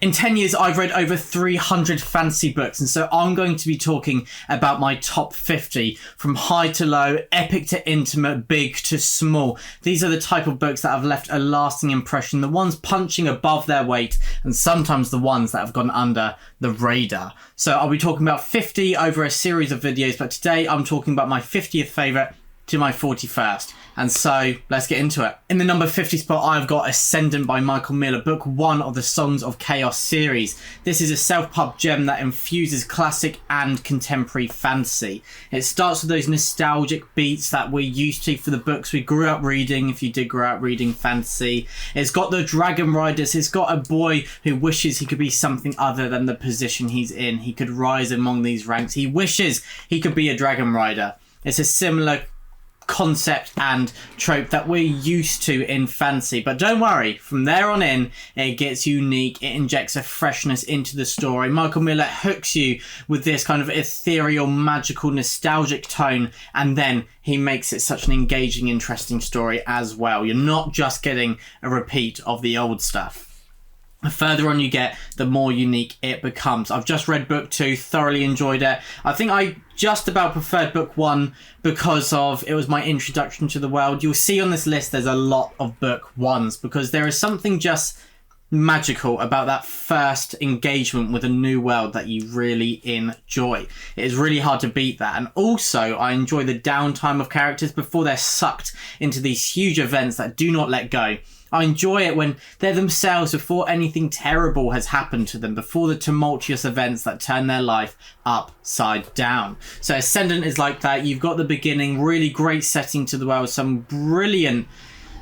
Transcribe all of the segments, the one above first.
In 10 years, I've read over 300 fantasy books, and so I'm going to be talking about my top 50, from high to low, epic to intimate, big to small. These are the type of books that have left a lasting impression, the ones punching above their weight, and sometimes the ones that have gone under the radar. So I'll be talking about 50 over a series of videos, but today I'm talking about my 50th favourite to my 41st. And so let's get into it. In the number 50 spot, I've got Ascendant by Michael Miller, book 1 of the Songs of Chaos series. This is a self-pub gem that infuses classic and contemporary fantasy. It starts with those nostalgic beats that we're used to for the books we grew up reading, if you did grow up reading fantasy. It's got the dragon riders. It's got a boy who wishes he could be something other than the position he's in. He could rise among these ranks. He wishes he could be a dragon rider. It's a similar concept and trope that we're used to in fantasy, but don't worry, from there on in it gets unique. It injects a freshness into the story. Michael Miller hooks you with this kind of ethereal, magical, nostalgic tone, and then he makes it such an engaging, interesting story as well. You're not just getting a repeat of the old stuff. The further on you get, the more unique it becomes. I've just read book 2, thoroughly enjoyed it. I think I just about preferred book 1 because of it was my introduction to the world. You'll see on this list there's a lot of book 1s because there is something just magical about that first engagement with a new world that you really enjoy. It is really hard to beat that. And also I enjoy the downtime of characters before they're sucked into these huge events that do not let go. I enjoy it when they're themselves, before anything terrible has happened to them, before the tumultuous events that turn their life upside down. So Ascendant is like that. You've got the beginning, really great setting to the world, some brilliant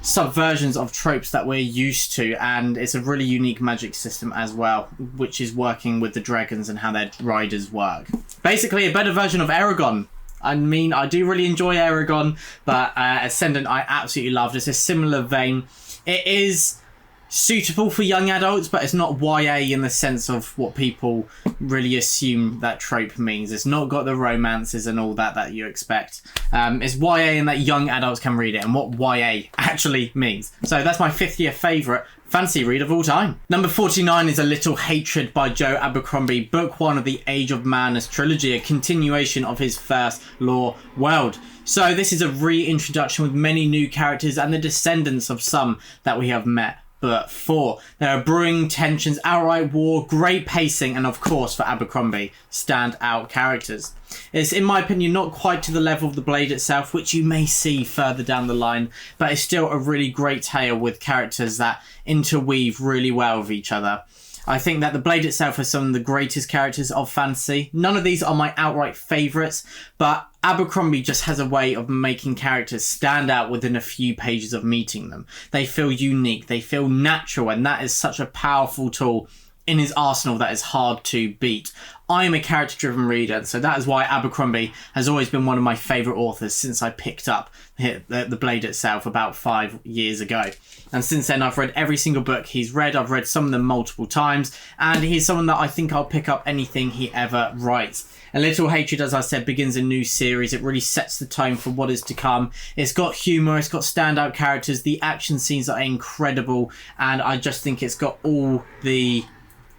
subversions of tropes that we're used to, and it's a really unique magic system as well, which is working with the dragons and how their riders work. Basically a better version of Aragon. I mean, I do really enjoy Aragon, but Ascendant I absolutely loved. It's a similar vein. It is suitable for young adults, but it's not YA in the sense of what people really assume that trope means. It's not got the romances and all that you expect. It's YA in that young adults can read it and what YA actually means. So that's my 50th favourite fantasy read of all time. Number 49 is A Little Hatred by Joe Abercrombie, book 1 of the Age of Madness trilogy, a continuation of his first lore world. So this is a reintroduction with many new characters and the descendants of some that we have met before. There are brewing tensions, outright war, great pacing, and of course for Abercrombie, standout characters. It's, in my opinion, not quite to the level of The Blade itself, which you may see further down the line, but it's still a really great tale with characters that interweave really well with each other. I think that The Blade itself has some of the greatest characters of fantasy. None of these are my outright favourites, but Abercrombie just has a way of making characters stand out within a few pages of meeting them. They feel unique, they feel natural, and that is such a powerful tool in his arsenal that is hard to beat. I am a character-driven reader, so that is why Abercrombie has always been one of my favourite authors since I picked up The Blade itself about 5 years ago. And since then, I've read every single book he's read. I've read some of them multiple times, and he's someone that I think I'll pick up anything he ever writes. A Little Hatred, as I said, begins a new series. It really sets the tone for what is to come. It's got humour, it's got standout characters, the action scenes are incredible, and I just think it's got all the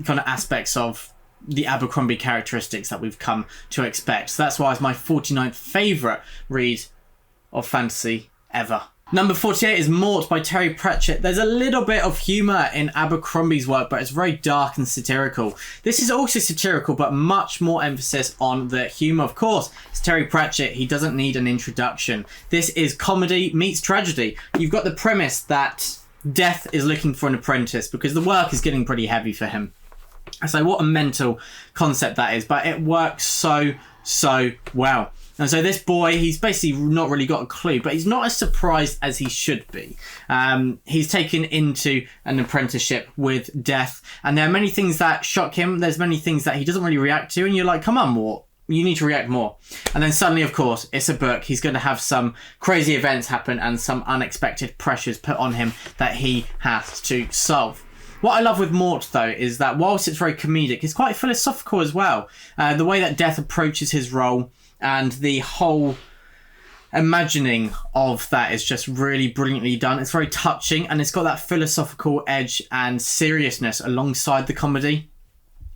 kind of aspects of the Abercrombie characteristics that we've come to expect. So that's why it's my 49th favourite read of fantasy ever. Number 48 is Mort by Terry Pratchett. There's a little bit of humour in Abercrombie's work, but it's very dark and satirical. This is also satirical, but much more emphasis on the humour. Of course, it's Terry Pratchett. He doesn't need an introduction. This is comedy meets tragedy. You've got the premise that Death is looking for an apprentice because the work is getting pretty heavy for him. So what a mental concept that is, but it works so well. And so this boy, he's basically not really got a clue, but he's not as surprised as he should be. He's taken into an apprenticeship with Death, and there are many things that shock him. There's many things that he doesn't really react to, and you're like, come on, Mort, you need to react more. And then suddenly, of course, it's a book. He's going to have some crazy events happen and some unexpected pressures put on him that he has to solve. What I love with Mort, though, is that whilst it's very comedic, it's quite philosophical as well. The way that Death approaches his role and the whole imagining of that is just really brilliantly done. It's very touching, and it's got that philosophical edge and seriousness alongside the comedy.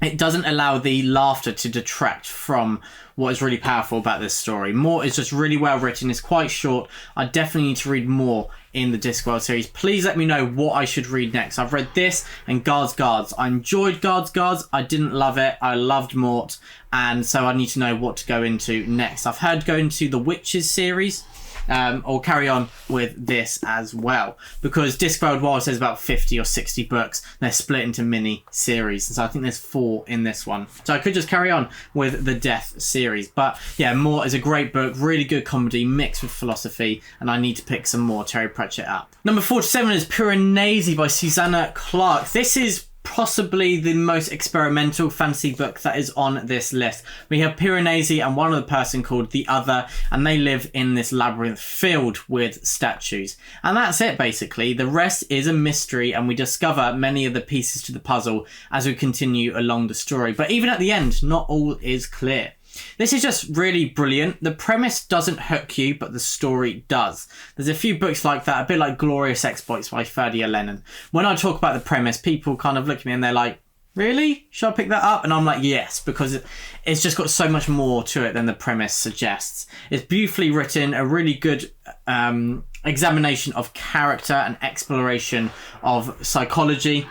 It doesn't allow the laughter to detract from what is really powerful about this story. More is just really well written. It's quite short. I definitely need to read more in the Discworld series. Please let me know what I should read next. I've read this and Guards. I enjoyed Guards. I didn't love it. I loved Mort. And so I need to know what to go into next. I've heard go into the Witches series. Or carry on with this as well, because Discworld, while it says about 50 or 60 books, they're split into mini series, and so I think there's 4 in this one, so I could just carry on with the Death series. But yeah, Mort is a great book, really good comedy mixed with philosophy, and I need to pick some more Terry Pratchett up. Number 47 is Piranesi by Susanna Clarke. This is possibly the most experimental fantasy book that is on this list. We have Piranesi and one other person called The Other, and they live in this labyrinth filled with statues. And that's it, basically. The rest is a mystery, and we discover many of the pieces to the puzzle as we continue along the story. But even at the end, not all is clear. This is just really brilliant. The premise doesn't hook you, but the story does. There's a few books like that, a bit like Glorious Exploits by Ferdia Lennon. When I talk about the premise, people kind of look at me and they're like, really? Should I pick that up? And I'm like, yes, because it's just got so much more to it than the premise suggests. It's beautifully written, a really good examination of character and exploration of psychology.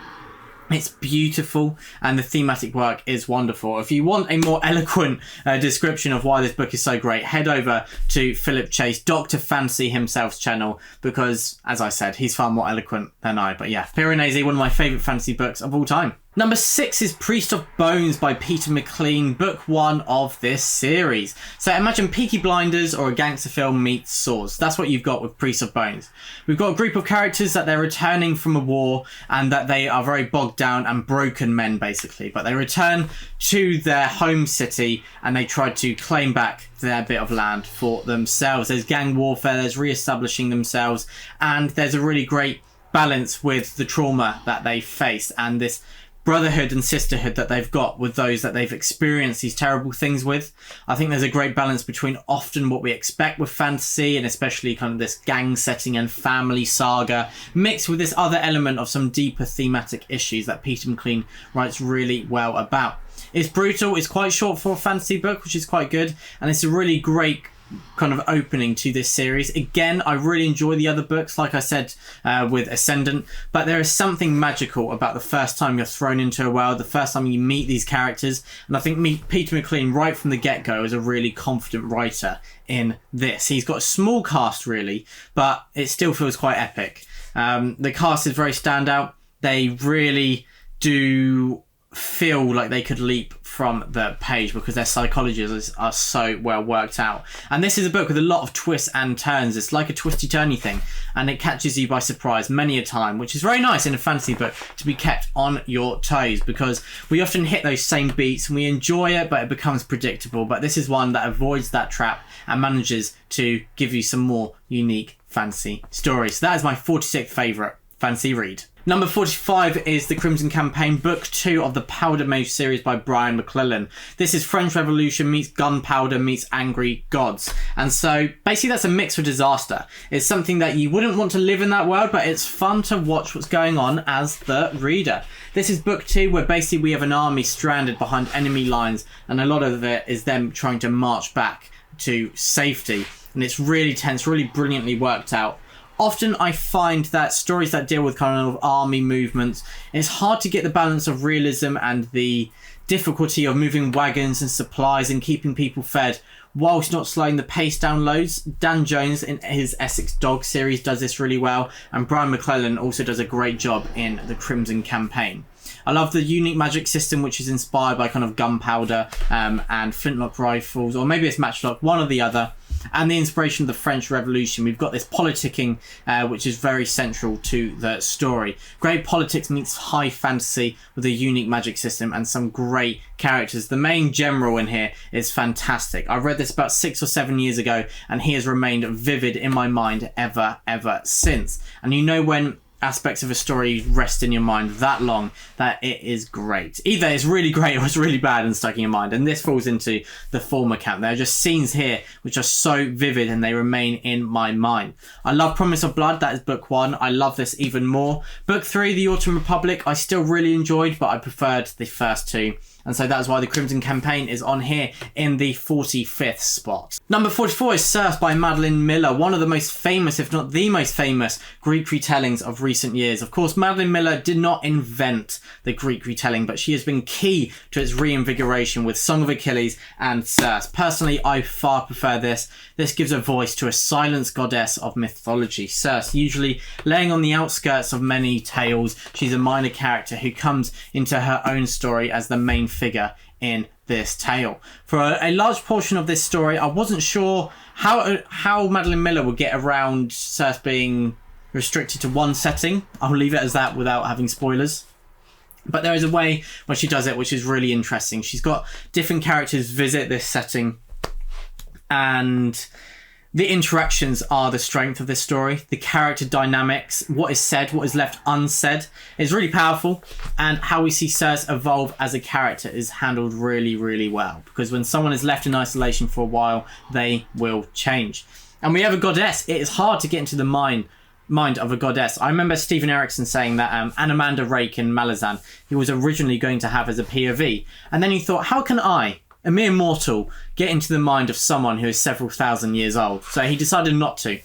It's beautiful, and the thematic work is wonderful. If you want a more eloquent description of why this book is so great, head over to Philip Chase, Dr. Fancy himself's channel, because, as I said, he's far more eloquent than I. But yeah, Piranesi, one of my favourite fantasy books of all time. Number 6 is Priest of Bones by Peter McLean, book 1 of this series. So imagine Peaky Blinders or a gangster film meets Swords. That's what you've got with Priest of Bones. We've got a group of characters that they're returning from a war, and that they are very bogged down and broken men, basically. But they return to their home city and they try to claim back their bit of land for themselves. There's gang warfare, there's re-establishing themselves, and there's a really great balance with the trauma that they faced and this brotherhood and sisterhood that they've got with those that they've experienced these terrible things with. I think there's a great balance between often what we expect with fantasy, and especially kind of this gang setting and family saga, mixed with this other element of some deeper thematic issues that Peter McLean writes really well about. It's brutal, it's quite short for a fantasy book, which is quite good, and it's a really great kind of opening to this series. Again, I really enjoy the other books, like I said with Ascendant, but there is something magical about the first time you're thrown into a world, the first time you meet these characters, and I think Peter McLean right from the get-go is a really confident writer in this. He's got a small cast really, but it still feels quite epic. The cast is very standout. They really do feel like they could leap from the page because their psychologies are so well worked out. And this is a book with a lot of twists and turns. It's like a twisty-turny thing, and it catches you by surprise many a time, which is very nice in a fantasy book, to be kept on your toes, because we often hit those same beats and we enjoy it, but it becomes predictable. But this is one that avoids that trap and manages to give you some more unique fantasy stories. So that is my 46th favourite fantasy read. Number 45 is The Crimson Campaign, book 2 of the Powder Mage series by Brian McClellan. This is French Revolution meets gunpowder meets angry gods. And so basically that's a mix for disaster. It's something that you wouldn't want to live in that world, but it's fun to watch what's going on as the reader. This is book 2, where basically we have an army stranded behind enemy lines, and a lot of it is them trying to march back to safety. And it's really tense, really brilliantly worked out. Often I find that stories that deal with kind of army movements, it's hard to get the balance of realism and the difficulty of moving wagons and supplies and keeping people fed whilst not slowing the pace down loads. Dan Jones in his Essex Dog series does this really well, and Brian McClellan also does a great job in The Crimson Campaign. I love the unique magic system, which is inspired by kind of gunpowder and flintlock rifles, or maybe it's matchlock, one or the other. And the inspiration of the French Revolution. We've got this politicking, which is very central to the story. Great politics meets high fantasy with a unique magic system and some great characters. The main general in here is fantastic. I read this about 6 or 7 years ago, and he has remained vivid in my mind ever since. And you know when aspects of a story rest in your mind that long that it is great. Either it's really great or it's really bad and stuck in your mind, and this falls into the former camp. There are just scenes here which are so vivid and they remain in my mind. I love Promise of Blood, that is book 1. I love this even more. Book 3, The Autumn Republic, I still really enjoyed, but I preferred the first 2. And so that's why the Crimson Campaign is on here in the 45th spot. Number 44 is Circe by Madeline Miller, one of the most famous, if not the most famous, Greek retellings of recent years. Of course, Madeline Miller did not invent the Greek retelling, but she has been key to its reinvigoration with Song of Achilles and Circe. Personally, I far prefer this. This gives a voice to a silenced goddess of mythology. Circe, usually laying on the outskirts of many tales, she's a minor character who comes into her own story as the main figure in this tale. For a large portion of this story, I wasn't sure how Madeline Miller would get around Circe being restricted to one setting. I'll leave it as that without having spoilers. But there is a way where she does it which is really interesting. She's got different characters visit this setting, and the interactions are the strength of this story. The character dynamics, what is said, what is left unsaid, is really powerful. And how we see Circe evolve as a character is handled really, really well. Because when someone is left in isolation for a while, they will change. And we have a goddess. It is hard to get into the mind of a goddess. I remember Stephen Erickson saying that Anamanda Rake in Malazan, he was originally going to have as a POV. And then he thought, how can I, a mere mortal, get into the mind of someone who is several thousand years old? So he decided not to.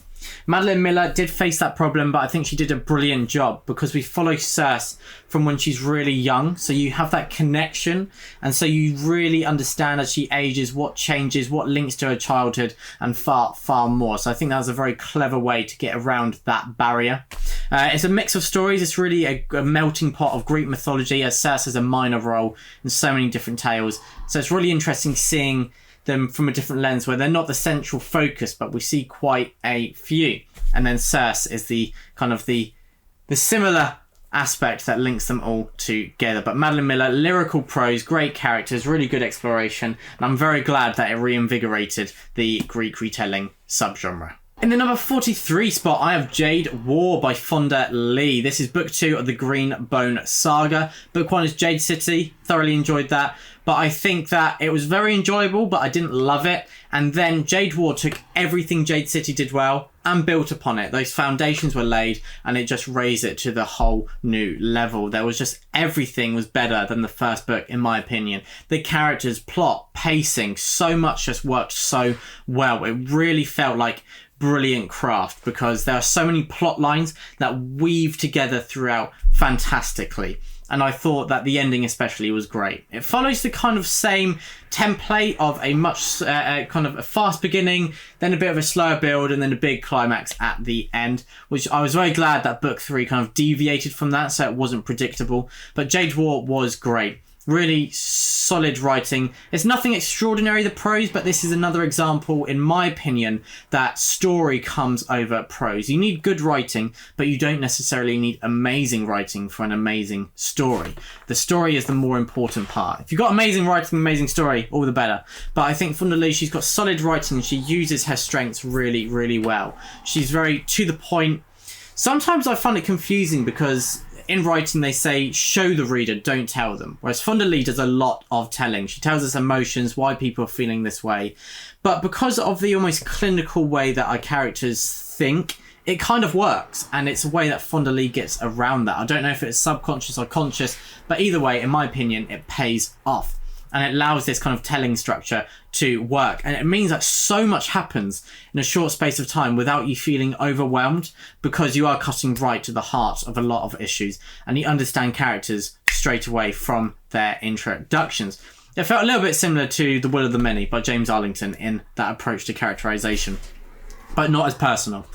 Madeline Miller did face that problem, but I think she did a brilliant job because we follow Circe from when she's really young. So you have that connection, and so you really understand as she ages what changes, what links to her childhood, and far, far more. So I think that was a very clever way to get around that barrier. It's a mix of stories. It's really a melting pot of Greek mythology, as Circe has a minor role in so many different tales. So it's really interesting seeing them from a different lens where they're not the central focus, but we see quite a few. And then Circe is the kind of the similar aspect that links them all together. But Madeline Miller, lyrical prose, great characters, really good exploration, and I'm very glad that it reinvigorated the Greek retelling subgenre. In the number 43 spot, I have Jade War by Fonda Lee. This is book 2 of the Green Bone Saga. Book 1 is Jade City. Thoroughly enjoyed that. But I think that it was very enjoyable, but I didn't love it. And then Jade War took everything Jade City did well and built upon it. Those foundations were laid and it just raised it to the whole new level. There was just, everything was better than the first book, in my opinion. The characters, plot, pacing, so much just worked so well. It really felt like brilliant craft because there are so many plot lines that weave together throughout fantastically. And I thought that the ending especially was great. It follows the kind of same template of a much kind of a fast beginning, then a bit of a slower build, and then a big climax at the end, which I was very glad that book 3 kind of deviated from that, so it wasn't predictable. But Jade War was great. Really solid writing. It's nothing extraordinary, the prose, but this is another example, in my opinion, that story comes over prose. You need good writing, but you don't necessarily need amazing writing for an amazing story. The story is the more important part. If you've got amazing writing, amazing story, all the better. But I think Fonda Lee, she's got solid writing and she uses her strengths really, really well. She's very to the point. Sometimes I find it confusing because in writing they say show the reader, don't tell them, whereas Fonda Lee does a lot of telling. She tells us emotions, why people are feeling this way, but because of the almost clinical way that our characters think, it kind of works, and it's a way that Fonda Lee gets around that. I don't know if it's subconscious or conscious, but either way, in my opinion, it pays off. And it allows this kind of telling structure to work. And it means that so much happens in a short space of time without you feeling overwhelmed, because you are cutting right to the heart of a lot of issues and you understand characters straight away from their introductions. It felt a little bit similar to The Will of the Many by James Arlington in that approach to characterization, but not as personal.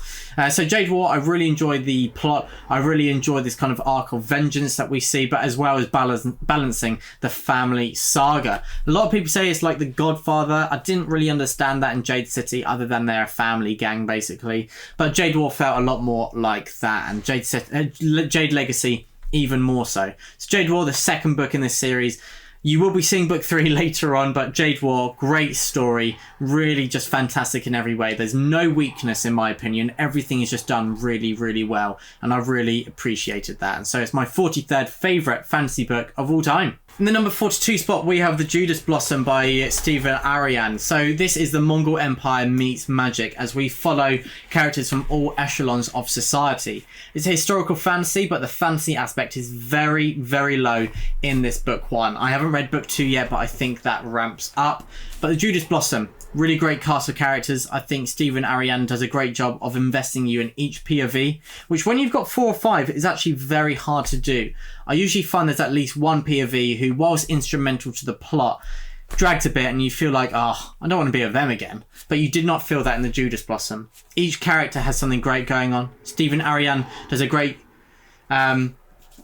So Jade War, I really enjoyed the plot. I really enjoyed this kind of arc of vengeance that we see, but as well as balancing the family saga. A lot of people say it's like The Godfather. I didn't really understand that in Jade City, other than they're a family gang, basically. But Jade War felt a lot more like that, and Jade Legacy even more so. So Jade War, the second book in this series. You will be seeing book 3 later on, but Jade War, great story, really just fantastic in every way. There's no weakness in my opinion. Everything is just done really, really well, and I've really appreciated that. And so it's my 43rd favourite fantasy book of all time. In the number 42 spot, we have The Judas Blossom by Stephen Arian. So this is the Mongol Empire meets magic as we follow characters from all echelons of society. It's a historical fantasy, but the fantasy aspect is very, very low in this book 1. I haven't read book 2 yet, but I think that ramps up. But The Judas Blossom, really great cast of characters. I think Stephen Arian does a great job of investing you in each POV, which when you've got 4 or 5 is actually very hard to do. I usually find there's at least one POV who, whilst instrumental to the plot, drags a bit and you feel like, oh, I don't want to be with them again. But you did not feel that in The Judas Blossom. Each character has something great going on. Stephen Arian does a great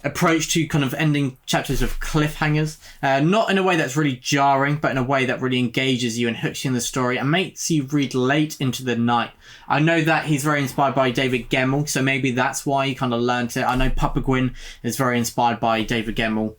approach to kind of ending chapters with cliffhangers, not in a way that's really jarring, but in a way that really engages you and hooks you in the story and makes you read late into the night. I know that he's very inspired by David Gemmell, so maybe that's why he kind of learned it. I know Papa Gwynne is very inspired by David Gemmell,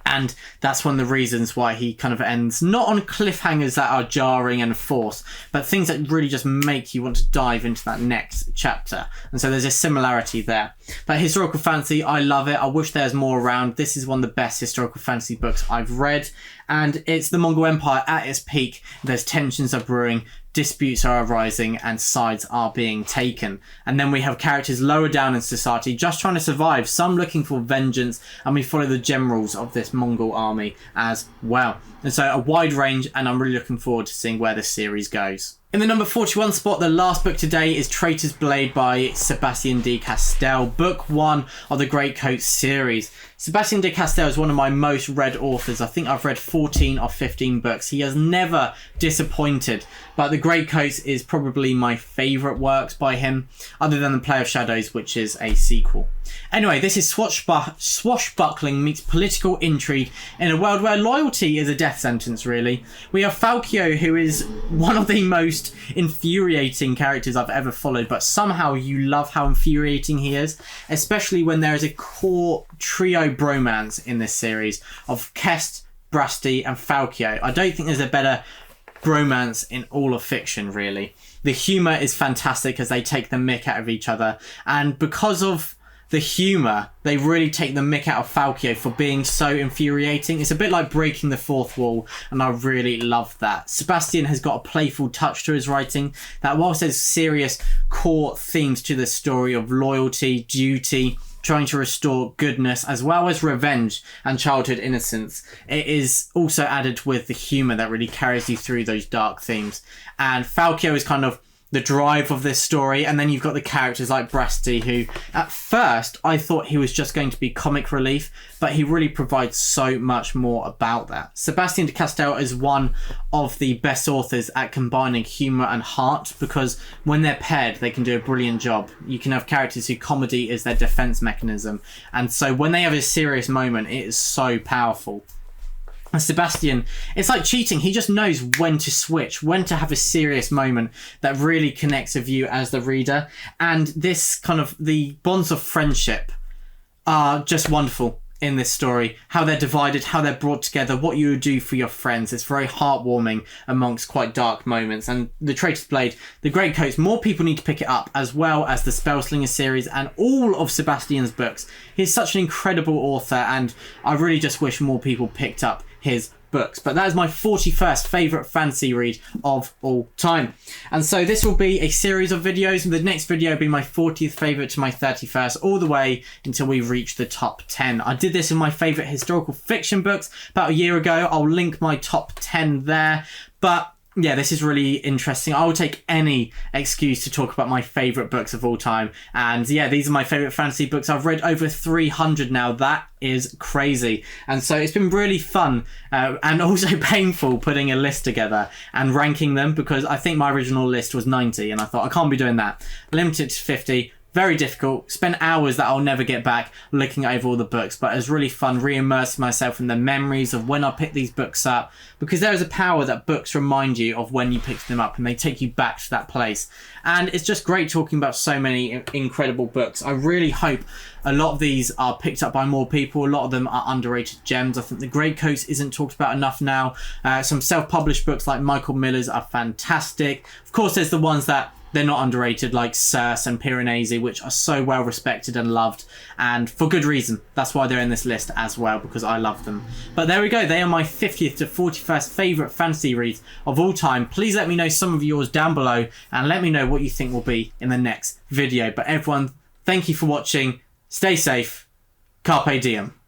and that's one of the reasons why he kind of ends not on cliffhangers that are jarring and forced, but things that really just make you want to dive into that next chapter. And so there's a similarity there. But historical fantasy, I love it. I wish there's more around. This is one of the best historical fantasy books I've read, and it's the Mongol Empire at its peak. There's tensions are brewing, disputes are arising, and sides are being taken. And then we have characters lower down in society just trying to survive, some looking for vengeance, and we follow the generals of this Mongol army as well. And so a wide range, and I'm really looking forward to seeing where this series goes. In the number 41 spot, the last book today is Traitor's Blade by Sebastian de Castell, book 1 of the Great Coat series. Sebastian de Castell is one of my most read authors. I think I've read 14 or 15 books. He has never disappointed, but The Great Coats is probably my favourite works by him, other than The Play of Shadows, which is a sequel. Anyway, this is swashbuckling meets political intrigue in a world where loyalty is a death sentence, really. We have Falkio, who is one of the most infuriating characters I've ever followed, but somehow you love how infuriating he is, especially when there is a core trio bromance in this series of Kest, Brasti and Falkio. I don't think there's a better bromance in all of fiction, really. The humour is fantastic as they take the mick out of each other, and because of the humour, they really take the mick out of Falkio for being so infuriating. It's a bit like breaking the fourth wall, and I really love that. Sebastian has got a playful touch to his writing that, whilst there's serious core themes to the story of loyalty, duty, trying to restore goodness, as well as revenge and childhood innocence, it is also added with the humour that really carries you through those dark themes. And Falkio is kind of the drive of this story, and then you've got the characters like Brasti, who at first I thought he was just going to be comic relief, but he really provides so much more about that. Sebastian de Castell is one of the best authors at combining humour and heart, because when they're paired they can do a brilliant job. You can have characters who comedy is their defence mechanism, and so when they have a serious moment it is so powerful. And Sebastian, it's like cheating. He just knows when to switch, when to have a serious moment that really connects with you as the reader. And this kind of, the bonds of friendship are just wonderful in this story. How they're divided, how they're brought together, what you would do for your friends. It's very heartwarming amongst quite dark moments. And The Traitor's Blade, The Great Coats, more people need to pick it up, as well as the Spellslinger series and all of Sebastian's books. He's such an incredible author, and I really just wish more people picked up his books. But that is my 41st favourite fantasy read of all time. And so this will be a series of videos, and the next video will be my 40th favourite to my 31st, all the way until we reach the top 10. I did this in my favourite historical fiction books about a year ago. I'll link my top 10 there. But yeah, this is really interesting. I will take any excuse to talk about my favourite books of all time. And yeah, these are my favourite fantasy books. I've read over 300 now. That is crazy. And so it's been really fun and also painful putting a list together and ranking them, because I think my original list was 90 and I thought I can't be doing that. Limited to 50. very difficult. Spent hours that I'll never get back looking over all the books, but it was really fun re-immersing myself in the memories of when I picked these books up, because there is a power that books remind you of when you picked them up, and they take you back to that place. And it's just great talking about so many incredible books. I really hope a lot of these are picked up by more people. A lot of them are underrated gems. I think The Grey Coast isn't talked about enough now. Some self-published books like Michael Miller's are fantastic. Of course, there's the ones that they're not underrated, like Circe and Piranesi, which are so well respected and loved, and for good reason. That's why they're in this list as well, because I love them. But there we go. They are my 50th to 41st favourite fantasy reads of all time. Please let me know some of yours down below, and let me know what you think will be in the next video. But everyone, thank you for watching. Stay safe. Carpe diem.